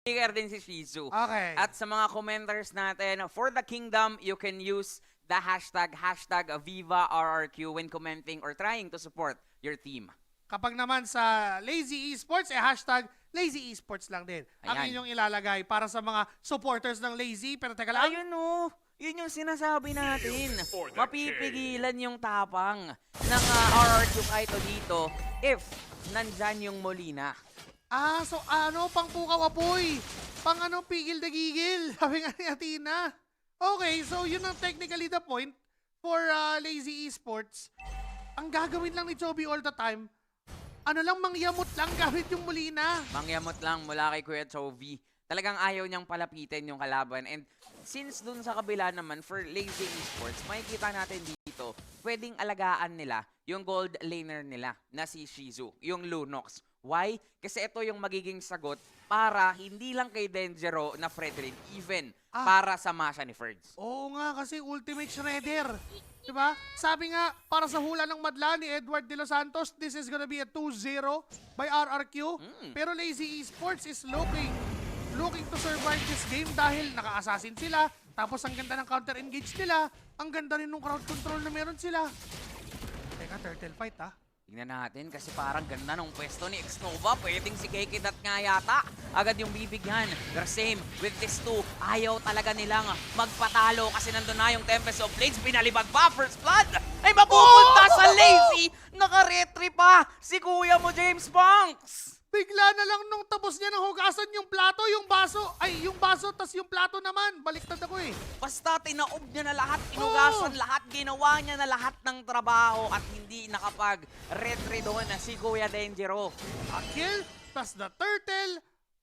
Speaker din si Shizu. Okay. At sa mga commenters natin, for the kingdom, you can use the hashtag #VivaRRQ when commenting or trying to support your team. Kapag naman sa Lazy Esports, hashtag Lazy Esports lang din. Ang Ayan. inyong ilalagay para sa mga supporters ng Lazy. Pero teka lang. Ayun o, yun yung sinasabi natin. Mapipigilan yung tapang ng RRQ Kaito dito if nandyan yung Molina. So pang pukaw apoy. Pang pigil na gigil. Sabi nga ni Athena. Okay, so yun ang technically the point for Lazy Esports. Ang gagawin lang ni Chobi all the time, mangyamot lang gamit yung Molina. Mangyamot lang mula kay Kuya Chovy. Talagang ayaw niyang palapitin yung kalaban. And since dun sa kabila naman, for Lazy Esports, makikita natin dito, pwedeng alagaan nila yung gold laner nila na si Shizu, yung Lunox. Why? Kasi ito yung magiging sagot para hindi lang kay Denjero na Fredrin, even para sa Masha ni Ferds. Oo nga, kasi Ultimate Shredder. Diba? Sabi nga, para sa hula ng madla ni Edward De Los Santos, this is gonna be a 2-0 by RRQ. Pero Lazy Esports is looking to survive this game dahil naka-assassin sila. Tapos ang ganda ng counter-engage nila. Ang ganda rin ng crowd control na meron sila. Teka, turtle fight Tingnan natin kasi parang ganda ng pwesto ni Xnova. Pwedeng si Kekidat nga yata. Agad yung bibigyan. Pero same with this two. Ayaw talaga nilang magpatalo kasi nandun na yung Tempest of Blades. Binalibag pa. First Blood ay mapupunta sa Lazy. Naka-retry pa si kuya mo James Banks. Bigla na lang nung tapos niya ng hugasan yung plato, yung baso, tas yung plato naman. Baliktad ako Basta tinaob niya na lahat, inugasan lahat, ginawa niya na lahat ng trabaho at hindi nakapag-retry doon na si Kuya Denjero. A kill, tas the turtle,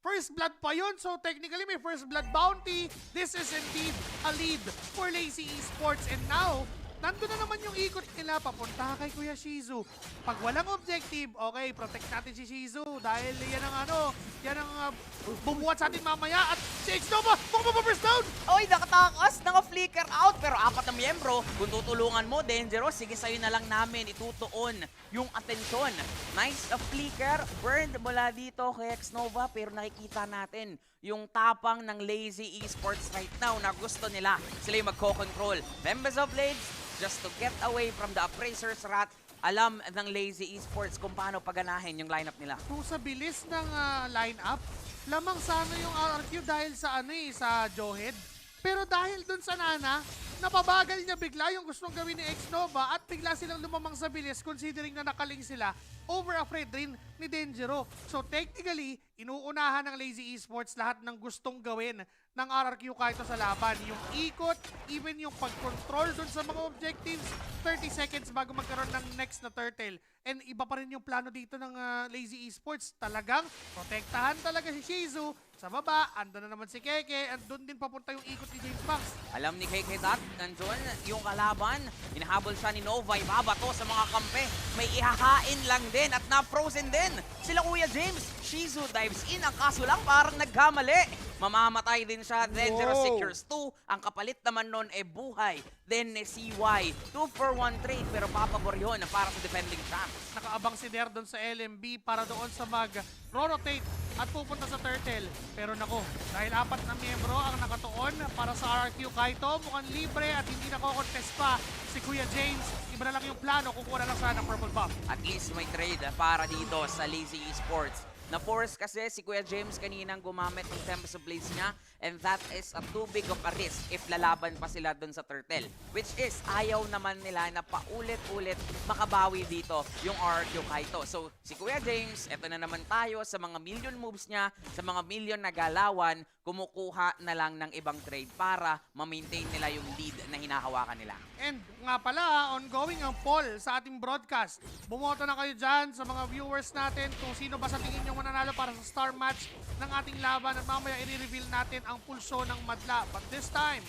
first blood pa yun. So technically may first blood bounty. This is indeed a lead for Lazy Esports. And now, nandun na naman yung ikot nila papunta kay Kuya Shizu. Pag walang objective, okay, protect natin si Shizu dahil yan ang bumuhat sa atin mamaya at si Xnova, first down! Oy, nakatakas, naka-flicker out, pero apat na miyembro. Kung tutulungan mo, Denjero, sige sa'yo na lang namin itutuon yung atensyon. Nice flicker, burned mula dito kay Xnova, pero nakikita natin yung tapang ng Lazy Esports right now na gusto nila. Sila yung magko-control. Members of Blades, just to get away from the Appraiser's Wrath, alam ng Lazy Esports kung paano paganahin yung lineup nila. Kung sa bilis ng lineup, lamang sana yung RRQ dahil sa sa Johead. Pero dahil dun sa Nana, napabagal niya bigla yung gustong gawin ni Xnova at bigla silang lumamang sa bilis considering na nakaling sila over afraid rin ni Denjero. So technically, inuunahan ng Lazy Esports lahat ng gustong gawin ng RRQ kahit sa laban. Yung ikot, even yung pag-control dun sa mga objectives, 30 seconds bago magkaroon ng next na turtle. And iba pa rin yung plano dito ng Lazy Esports. Talagang protektahan talaga si Shizu. Sa baba, ando na naman si Keke at doon din papunta yung ikot ni James Banks. Alam ni Keke Dat, nandun yung kalaban. Hinahabol siya ni Nova, ibabato sa mga kampe. May ihahain lang din at na-frozen din. Sila Kuya James, Shizu dives in. Ang kaso lang parang nagkamali. Mamamatay din siya, Denjero secures 2. Ang kapalit naman nun buhay. Then CY, 2 for 1 trade pero papabor yun para sa defending champs. Nakaabang si Der doon sa LMB para doon sa mag-rotate at pupunta sa turtle. Pero nako, dahil 4 na miyembro ang nakatuon para sa RRQ Kaito, mukhang libre at hindi nako-contest pa si Kuya James. Iba na lang yung plano, kukuha na lang sana ng purple buff. At least may trade para dito sa Lazy Esports. Na-force kasi si Kuya James kaninang gumamit ng Tempest of Blades niya and that is a too big of a risk if lalaban pa sila dun sa turtle. Which is, ayaw naman nila na paulit-ulit makabawi dito yung RRQ Kaito. So, si Kuya James, eto na naman tayo sa mga million moves niya, sa mga million na galawan, kumukuha na lang ng ibang trade para ma-maintain nila yung lead na hinahawakan nila. And nga pala, ongoing ang poll sa ating broadcast. Bumoto na kayo dyan sa mga viewers natin kung sino ba sa tingin nyo mananalo para sa star match ng ating laban at mamaya i-reveal natin ang pulso ng madla. But this time,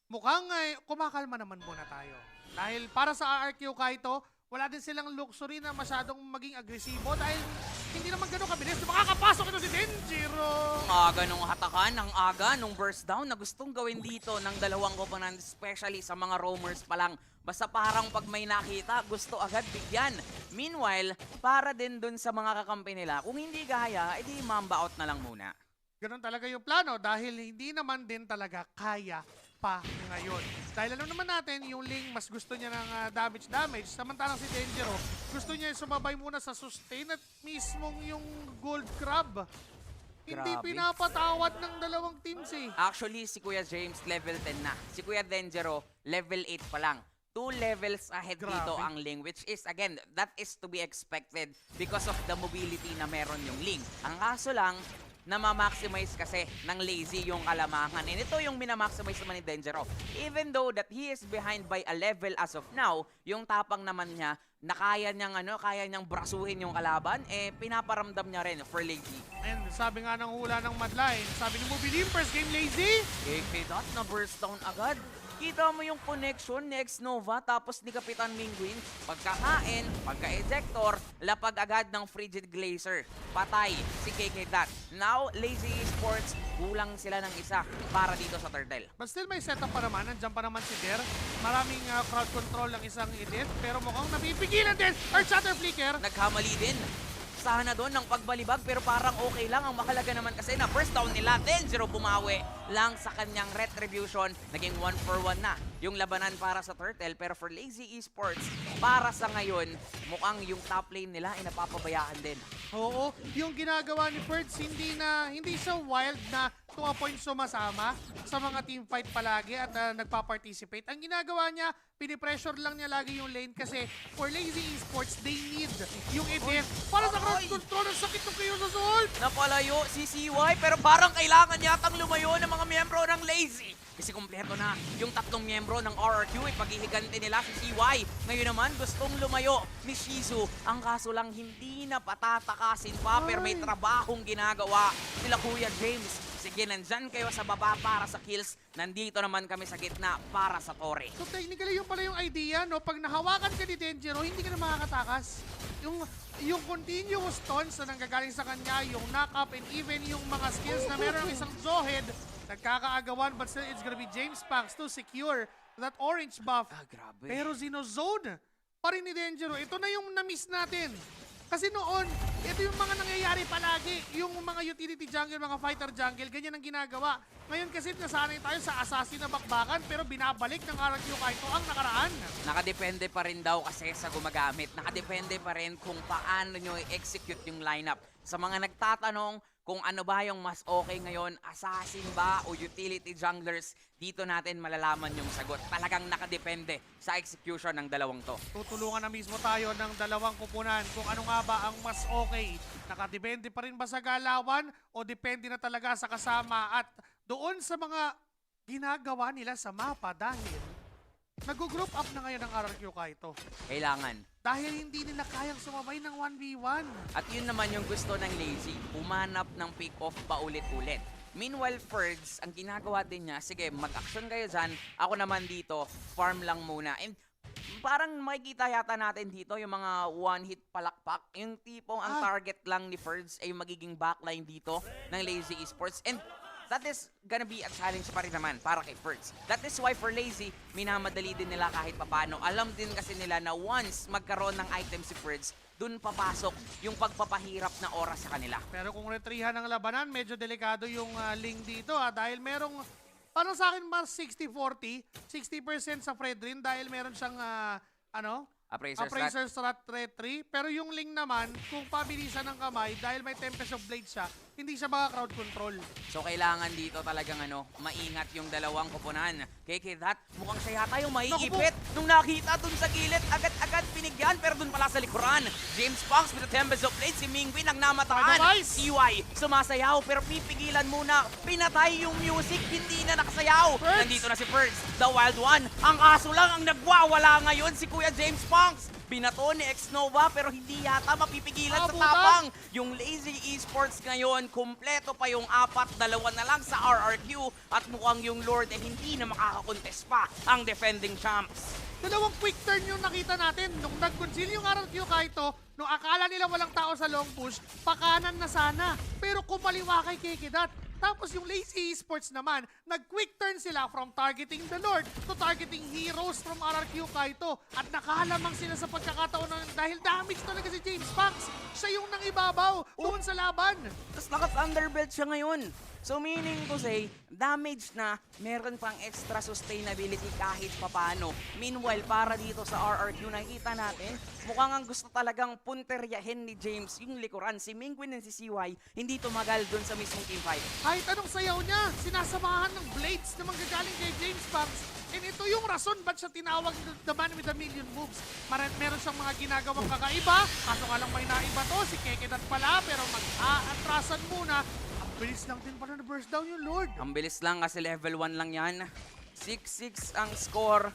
mukhang kumakalma naman muna tayo. Dahil para sa RRQ Kaito, wala din silang luxury na masyadong maging agresibo dahil hindi naman ganun kabilis. Makakapasok ito si Denjero! Ang aga nung hatakan, ang aga nung burst down na gustong gawin dito ng dalawang koponan, especially sa mga roamers pa lang. Basta parang pag may nakita, gusto agad bigyan. Meanwhile, para din dun sa mga kakampi nila, kung hindi gaya, edi mamba out na lang muna. Ganun talaga yung plano dahil hindi naman din talaga kaya pa ngayon. Dahil alam naman natin, yung Ling mas gusto niya ng damage, samantalang si Denjiro gusto niya sumabay muna sa sustain at mismong yung gold crab. Hindi Grabe. pinapatawad ng dalawang teams eh. Actually, si Kuya James level 10 na. Si Kuya Denjiro level 8 pa lang. 2 levels ahead Grabe. dito ang Ling, which is, again, that is to be expected because of the mobility na meron yung Ling. Ang kaso lang, na-maximize kasi ng Lazy yung kalamahan. And ito yung minamaximize naman ni Denjiro. Even though that he is behind by a level as of now, yung tapang naman niya na kaya niyang brasuhin yung kalaban, eh pinaparamdam niya rin for Lazy. And sabi nga ng hula ng Madline, sabi ni Mobilim, first game Lazy. KK Dot na burst down agad. Kita mo yung connection ni X-Nova tapos ni Kapitan Mingwin. Pagkakain, pagka-ejector, lapag agad ng Frigid Glacier. Patay si KK Dot. Now, Lazy Esports, kulang sila ng isa para dito sa Turtle. But still may setup pa naman, nandiyan pa naman si Der. Maraming crowd control ng isang edit, pero mukhang napipigilan din. Earth Shatter Flicker. Nagkamali din. Sana doon ng pagbalibag pero parang okay lang. Ang mahalaga naman kasi na first down nila, Denjiro bumawi lang sa kanyang retribution. Naging 1-for-1 na yung labanan para sa Turtle. Pero for Lazy Esports, para sa ngayon, mukhang yung top lane nila ay napapabayaan din. Oo, yung ginagawa ni Ferds, hindi siya wild na to a point sumasama sa mga team fight palagi at nagpa-participate. Ang ginagawa niya, pinipressure lang niya lagi yung lane kasi for Lazy Esports, they need yung event para sa crowd control. Ang sakit ng kayo sa Salt! Napalayo si CY pero parang kailangan yatang lumayo ng mga miyembro ng Lazy. Kasi kumpleto na yung tatlong miyembro ng RRQ ay paghihiganti nila si CY. Ngayon naman gustong lumayo ni Shizu. Ang kaso lang hindi na patatakasin pa pero may trabahong ginagawa sila Kuya James. Sige, nandyan kayo sa baba para sa kills. Nandito naman kami sa gitna para sa tore. So technically, yung pala yung idea, no? Pag nahawakan ka ni Denjiro, hindi ka na makakatakas. Yung continuous taunts na nanggagaling sa kanya, yung knock-up, and even yung mga skills na meron ng isang Zohead, nagkakaagawan, but still it's gonna be James Panks to secure that orange buff. Grabe. Pero zinozone pa rin ni Denjiro. Ito na yung na-miss natin. Kasi noon, ito yung mga nangyayari palagi. Yung mga utility jungle, mga fighter jungle, ganyan ang ginagawa. Ngayon kasi nasanay tayo sa assassin na bakbakan pero binabalik ng RRQ Kaito ang nakaraan. Nakadepende pa rin daw kasi sa gumagamit. Nakadepende pa rin kung paano nyo i-execute yung lineup. Sa mga nagtatanong kung ano ba yung mas okay ngayon, assassin ba o utility junglers, dito natin malalaman yung sagot. Talagang nakadepende sa execution ng dalawang to. Tutulungan na mismo tayo ng dalawang kupunan kung ano nga ba ang mas okay. Nakadepende pa rin ba sa galawan o depende na talaga sa kasama at doon sa mga ginagawa nila sa mapa dahil nag-group up na ngayon ang RRQ Kaito. Kailangan. Dahil hindi nila kayang sumabay ng 1v1. At yun naman yung gusto ng Lazy, umanap ng pick-off pa ulit-ulit. Meanwhile, Ferds, ang ginagawa din niya, sige, mag-action kayo dyan. Ako naman dito, farm lang muna. And parang makikita yata natin dito yung mga one-hit palakpak. Yung tipong ang target lang ni Ferds ay yung magiging backline dito ng Lazy Esports. And that is gonna be a challenge pa rin naman para kay Ferds. That is why for Lazy, minamadali din nila kahit papano. Alam din kasi nila na once magkaroon ng item si Ferds, dun papasok yung pagpapahirap na oras sa kanila. Pero kung retrihan ng labanan, medyo delikado yung link dito dahil merong, parang sa akin mas 60-40, 60% sa Fredrin dahil meron siyang Appraiser strat. strat retry. Pero yung link naman, kung pabilisan ng kamay, dahil may Tempest of Blade siya, hindi siya maka-crowd control. So kailangan dito talagang maingat yung dalawang koponan. KK That, mukhang siya yata yung maiipit. Nung nakita dun sa gilid, agad-agad pinigyan. Pero dun pala sa likuran, James Punks with the Tempest of Blade, si Mingwin ang namataan. Otherwise, CY sumasayaw pero pipigilan muna. Pinatay yung music, hindi na nakasayaw. Ferds! Nandito na si Ferds, the wild one. Ang aso lang ang nagwawala ngayon si Kuya James Punks. Binato ni X-Nova pero hindi yata mapipigilan sa Abutan! tapang. Yung Lazy Esports ngayon, kumpleto pa yung 4, 2 na lang sa RRQ at mukhang yung Lord ay hindi na makakakontest pa ang defending champs. Dalawang quick turn yung nakita natin. Nung nag-conceal yung RRQ Kaito, nung akala nila walang tao sa long push, pakanan na sana. Pero kumaliwa kay Kekidat. Tapos yung Lazy Esports naman, nag-quick turn sila from targeting the Lord to targeting heroes from RRQ Kaito. At nakahalamang sila sa pagkakataon dahil damage talaga si James Punks. Siya yung nangibabaw doon sa laban. Tapos naka-thunderbelt siya ngayon. So meaning to say, damage na, meron pang extra sustainability kahit papano. Meanwhile, para dito sa RRQ, nakikita natin, mukhang ang gusto talagang punteryahin ni James yung likuran. Si Mingwin and si CY, hindi tumagal dun sa mismong team fight. Kahit anong sayaw niya, sinasamahan ng blades na manggagaling kay James Banks. And ito yung rason ba't siya tinawag the man with a million moves. Meron siyang mga ginagawang kakaiba, kaso nga lang may naiba to, si Kekedat pala, pero mag-aatrasan muna. Ang bilis lang din pala na burst down yung Lord. Ang bilis lang kasi level 1 lang yan. 6-6 ang score.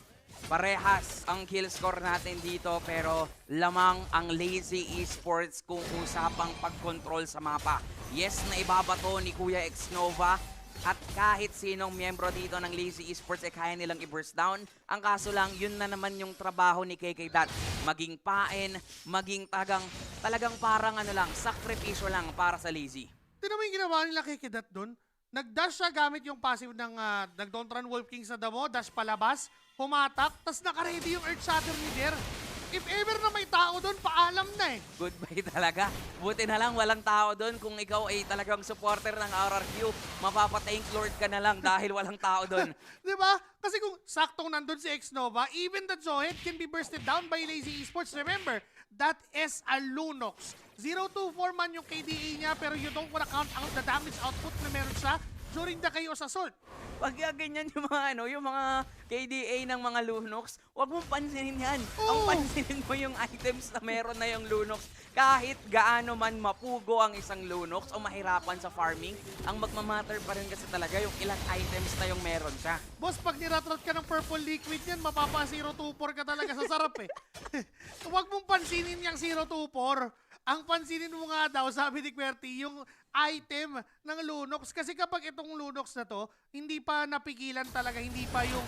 Parehas ang kill score natin dito pero lamang ang Lazy Esports kung usapang pag-control sa mapa. Yes, na ibabato ni Kuya Xnova at kahit sinong miyembro dito ng Lazy Esports ay kaya nilang i-burst down. Ang kaso lang, yun na naman yung trabaho ni KKDat. Maging pain, maging talagang parang sakripisyo lang para sa Lazy. Tignan mo yung ginawa nila kay Kedat doon. Nag-dash siya gamit yung passive ng nag-don't run Wolf King sa damo, dash palabas, humatak, tas naka-ready yung Earth Shatter ni Der. If ever na may tao doon, paalam na eh. Goodbye talaga. Buti na lang walang tao doon. Kung ikaw ay talagang supporter ng RRQ, mapapa-tank lord ka na lang dahil walang tao doon. Di ba? Kasi kung saktong nandun si Xnova, even the Zohead can be bursted down by Lazy Esports. Remember, that is a Lunox. 024 man yung KDA niya, pero you don't wanna count out the damage output na meron siya during the Chaos Assault. Pag ganyan yung mga yung mga KDA ng mga Lunox, huwag mong pansinin yan. Ang Oo. pansinin mo yung items na meron na yung Lunox. Kahit gaano man mapugo ang isang Lunox o mahirapan sa farming, ang magmamatter pa rin kasi talaga yung ilang items na yung meron siya. Boss, pag niratrot ka ng purple liquid yan, mapapa 024 ka talaga sa sarap eh. Huwag mong pansinin yung 024. Ang pansinin mo nga daw, sabi ni QWERTY, yung item ng Lunox. Kasi kapag itong Lunox na to, hindi pa napigilan talaga, hindi pa yung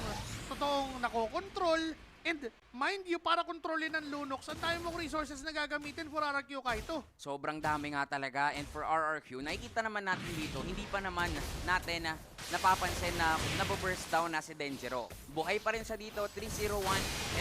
totoong nakokontrol. And mind you, para kontrolin ng Lunox, ang dami mong resources na gagamitin for RRQ Kaito. Sobrang dami nga talaga. And for RRQ, nakikita naman natin dito, hindi pa naman natin napapansin na nababurst down na si Denjiro. Buhay pa rin siya dito, 301.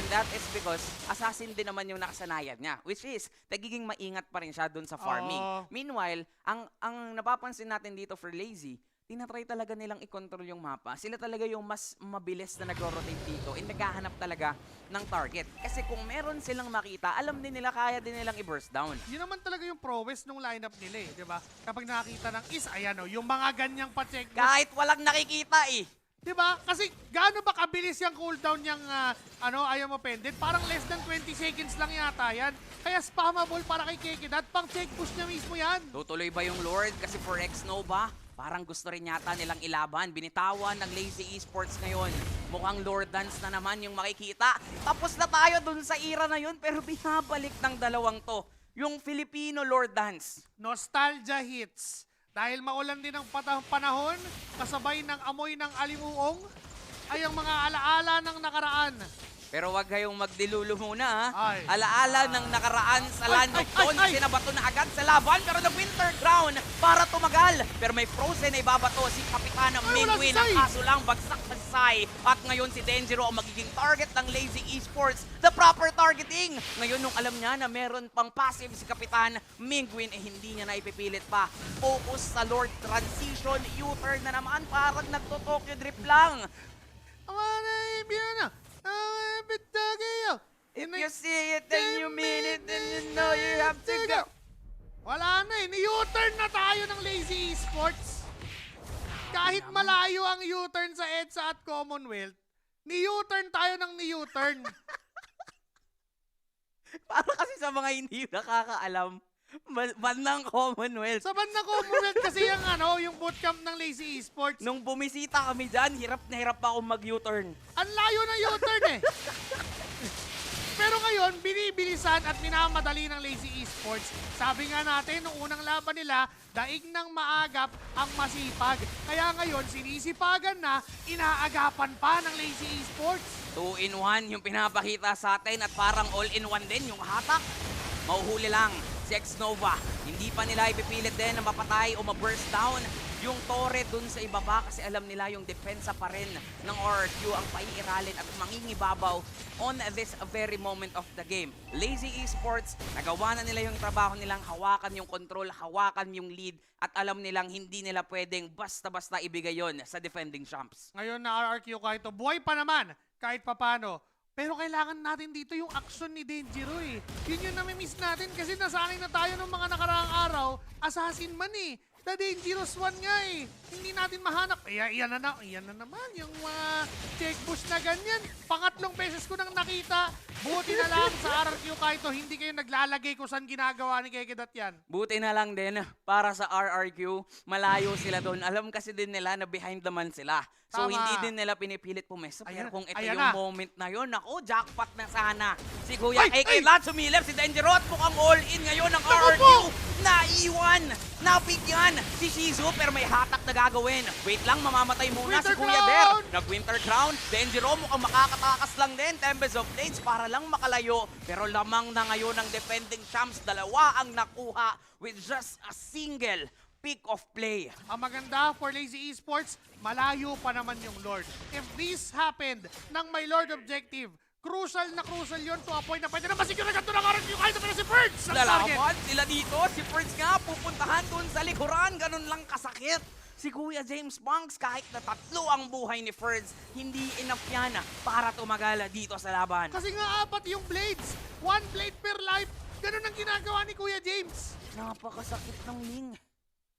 And that is because assassin din naman yung nakasanayan niya. Which is, nagiging maingat pa rin siya dun sa farming. Oo. Meanwhile, ang napapansin natin dito for Lazy, tinatry talaga nilang i-control yung mapa. Sila talaga yung mas mabilis na nag-rotate dito and naghahanap talaga ng target. Kasi kung meron silang makita, alam din nila, kaya din nilang i-burst down. Yun naman talaga yung prowess nung lineup nila eh, di ba? Kapag nakakita ng ayan o, yung mga ganyang pa-check. Kahit walang nakikita eh. Di ba? Kasi gaano ba kabilis yung cooldown niyang I am offended? Parang less than 20 seconds lang yata yan. Kaya spammable para kay Kekedat. Pang check push niya mismo yan. Tutuloy ba yung Lord? Kasi for Xnova, parang gusto rin yata nilang ilaban. Binitawan ng Lazy Esports ngayon. Mukhang Lord Dance na naman yung makikita. Tapos na tayo dun sa era na yun, pero binabalik ng dalawang to. Yung Filipino Lord Dance. Nostalgia hits. Dahil maulan din ang panahon, kasabay ng amoy ng alimuong, ay ang mga alaala ng nakaraan. Pero wag kayong magdilulo muna ha. Ay. Alaala ng nakaraan sa Land of Dawn. ay. Sinabato na agad sa laban pero nag-Winter Crown para tumagal. Pero may Frozen na ibabato si Kapitana Ay, wala Mingwin. si Ang Sai. kaso lang bagsak sa si Sai. At ngayon si Denjiro ang magiging target ng Lazy Esports. The proper targeting. Ngayon nung alam niya na meron pang passive si Kapitan Mingwin, hindi niya na ipipilit pa. Focus sa Lord Transition. U-turn na naman. Parang nagto-Tokyo Drift lang. If you see it, then you mean it, then you know you have to go. Wala na eh. Ni-U-turn na tayo ng Lazy Esports. Kahit malayo ang U-turn sa EDSA at Commonwealth, ni-U-turn tayo ng ni-U-turn. Para kasi sa mga hindi nakakaalam, bandang Commonwealth. Sa bandang Commonwealth kasi yung bootcamp ng Lazy Esports. Nung bumisita kami dyan, hirap na hirap pa akong mag-U-turn. Ang layo ng U-turn eh. Pero ngayon, binibilisan at minamadali ng Lazy Esports. Sabi nga natin, nung unang laban nila, daig ng maagap ang masipag. Kaya ngayon, sinisipagan na, inaagapan pa ng Lazy Esports. 2-in-1 yung pinapakita sa atin at parang all-in-1 din yung hatak. Mauhuli lang si Xnova. Hindi pa nila ipipilit din na mapatay o ma-burst down. yung Torre dun sa ibaba kasi alam nila yung depensa pa rin ng RRQ ang paiiralin at mangingibabaw on this very moment of the game. Lazy Esports, nagawa na nila yung trabaho nilang hawakan yung control, hawakan yung lead at alam nilang hindi nila pwedeng basta-basta ibigay yon sa defending champs. Ngayon na RRQ kahit buhay pa naman, kahit papano. Pero kailangan natin dito yung action ni Denjiro eh. Yun yung nami-miss natin kasi nasanay na tayo ng mga nakaraang araw, assassin man eh. The Dangerous One nga eh. Hindi natin mahanap. Iyan na naman yung check push na ganyan. Pangatlong beses ko nang nakita. Buti na lang sa RRQ kahit hindi kayo naglalagay kung saan ginagawa ni Kekedat yan. Buti na lang din para sa RRQ, malayo sila doon. Alam kasi din nila na behind naman sila. So Tama. hindi din nila pinipilit pumesa. Pero Ayan, kung ito ayan yung na. moment na yun, ako, jackpot na sana. Si Kuya Ay, AK ay! Lat sumilip, si Denjiro at mukhang all-in ngayon ng Naku RRQ. po! Naiwan, nabigyan si Shizu pero may hatak na gagawin. Wait lang, mamamatay muna si Winter Kuya Crown! Der. Nag-Winter Crown. Denjiro mukhang makakatakas lang din. Tempest of Blades para lang makalayo. Pero lamang na ngayon ng defending champs. Dalawa ang nakuha with just a single pick of play. Ang maganda for Lazy Esports, malayo pa naman yung Lord. If this happened ng may Lord objective, crucial yun to a point na pwede na masiguro na ganito ng RRQ kahit na si Ferds ang target. Lalaban sila dito. Si Ferds nga pupuntahan dun sa likuran. Ganun lang kasakit. Si Kuya James Banks, kahit na 3 ang buhay ni Ferds, hindi enough yan para tumagal dito sa laban. Kasi nga 4 yung blades. 1 blade per life. Ganun ang ginagawa ni Kuya James. Napakasakit ng Ling.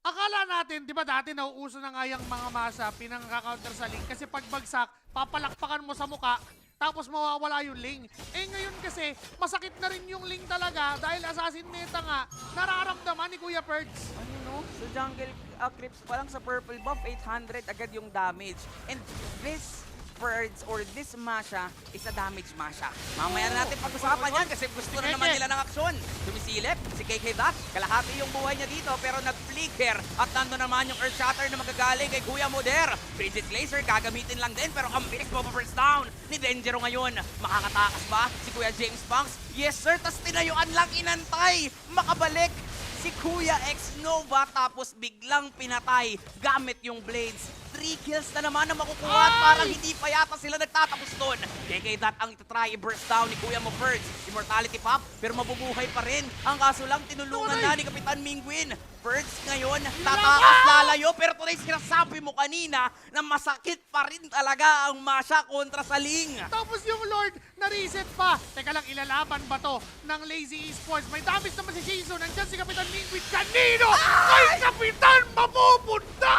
Akala natin, di ba dati nauuso na nga yung mga masa pinang-counter sa Ling kasi pag bagsak, papalakpakan mo sa muka, tapos mawawala yung Ling. Eh ngayon kasi, masakit na rin yung Ling talaga dahil assassin meta nga, nararamdaman ni Kuya Ferds. Ano no? Sa jungle creeps pa lang sa purple buff, 800 agad yung damage. And this Ferds or this Masha is a damage Masha. Mamaya na natin pag-usapan yan kasi gusto na naman nila ng aksyon. Sumisilip, si KK Dot, kalahati yung buhay niya dito pero nag-flicker at nando naman yung Earth Shatter na magagaling kay Kuya Moder. Frigid Glacier gagamitin lang din pero ang bilis mo first down ni Denjiro ngayon. Makakatakas ba si Kuya James Banks? Yes sir, tas tinayuan lang inantay. Makabalik si Kuya X Nova tapos biglang pinatay gamit yung blades. 3 kills na naman na makukuha at parang hindi pa yata sila nagtatapos doon. KK Dot ang itatry i-burst down ni Kuya mo Ferds. Immortality Pop pero mabubuhay pa rin. Ang kaso lang tinulungan na ni Kapitan Mingwin. Ferds ngayon tatakas lalayo pero tunay sinasabi mo kanina na masakit pa rin talaga ang Masha kontra sa Ling. Tapos yung Lord, na-reset pa. Teka lang, ilalaban ba to ng Lazy Esports? May damage naman si Shizu. Nandyan si Kapitan Mingwin. Kanino? Kay Kapitan mapupunta!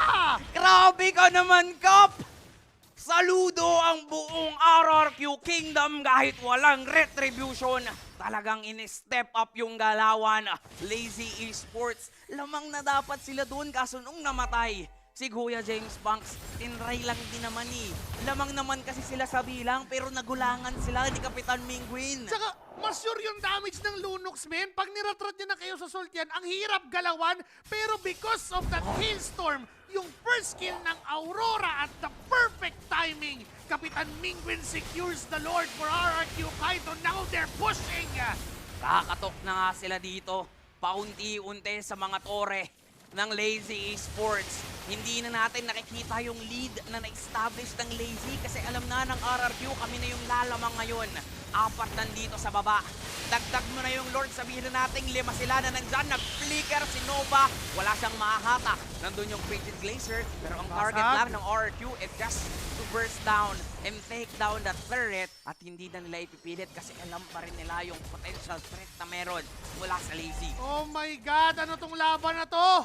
Grabe ka naman, Kap! Saludo ang buong RRQ Kingdom kahit walang retribution. Talagang in-step up yung galawan. Lazy Esports, lamang na dapat sila doon kaso nung namatay si Kuya James Banks, tinry lang din naman eh. Lamang naman kasi sila sa bilang pero nagulangan sila ni Kapitan Mingwin. Tsaka, mas sure yung damage ng Lunox, men. Pag niratrat niya na kayo sa Sultian, ang hirap galawan. Pero because of that hailstorm, yung first kill ng Aurora at the perfect timing, Kapitan Mingwin secures the Lord for RRQ Kaito. Now they're pushing! Kakatok na nga sila dito. Paunti-unti sa mga tore ng Lazy Esports. Hindi na natin nakikita yung lead na na-establish ng Lazy kasi alam na ng RRQ kami na yung lalamang ngayon. 4 nandito sa baba. Dagdag mo na yung Lord, sabihin na natin 5 sila na nandyan. Nag-flicker si Nova. Wala siyang mahahatak. Nandun yung Frigid Glacier. Pero ang target lang ng RRQ is just to burst down and take down that turret. At hindi na nila ipipilit kasi alam pa rin nila yung potential threat na meron mula sa Lazy. Oh my God! Ano tong laban na to?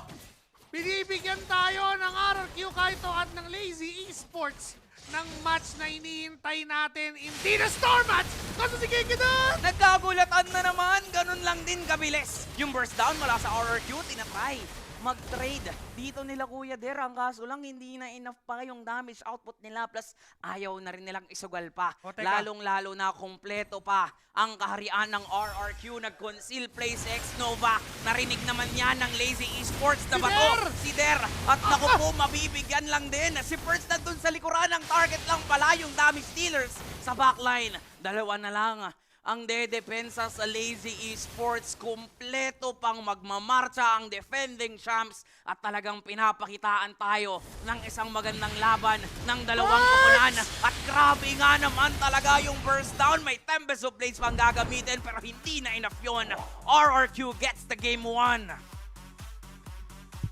Binibigyan tayo ng RRQ Kaito at ng Lazy Esports ng match na hinihintay natin. Hindi na Star Match! Kaso si Kekedat! Nagkagulatan na naman, ganun lang din kabilis. Yung burst down mula sa RRQ, tinatry mag-trade. Dito nila Kuya Der, ang kaso lang hindi na enough pa yung damage output nila plus ayaw na rin nilang isugal pa. O, teka. Lalong-lalo na kumpleto pa ang kaharian ng RRQ. Nag-conceal play si X-Nova. Narinig naman yan ng Lazy Esports na Si bato. Der! Si Der! At naku po, mabibigyan lang din. Si First nandun sa likuran ng target lang pala yung damage dealers sa backline. 2 na lang ang dedepensa sa Lazy Esports. Kumpleto pang magmamarcha ang defending champs at talagang pinapakitaan tayo ng isang magandang laban ng dalawang kupunan. At grabe nga naman talaga yung burst down. May Tempest of Blades pang gagamitin pero hindi na enough yun. RRQ gets the game 1.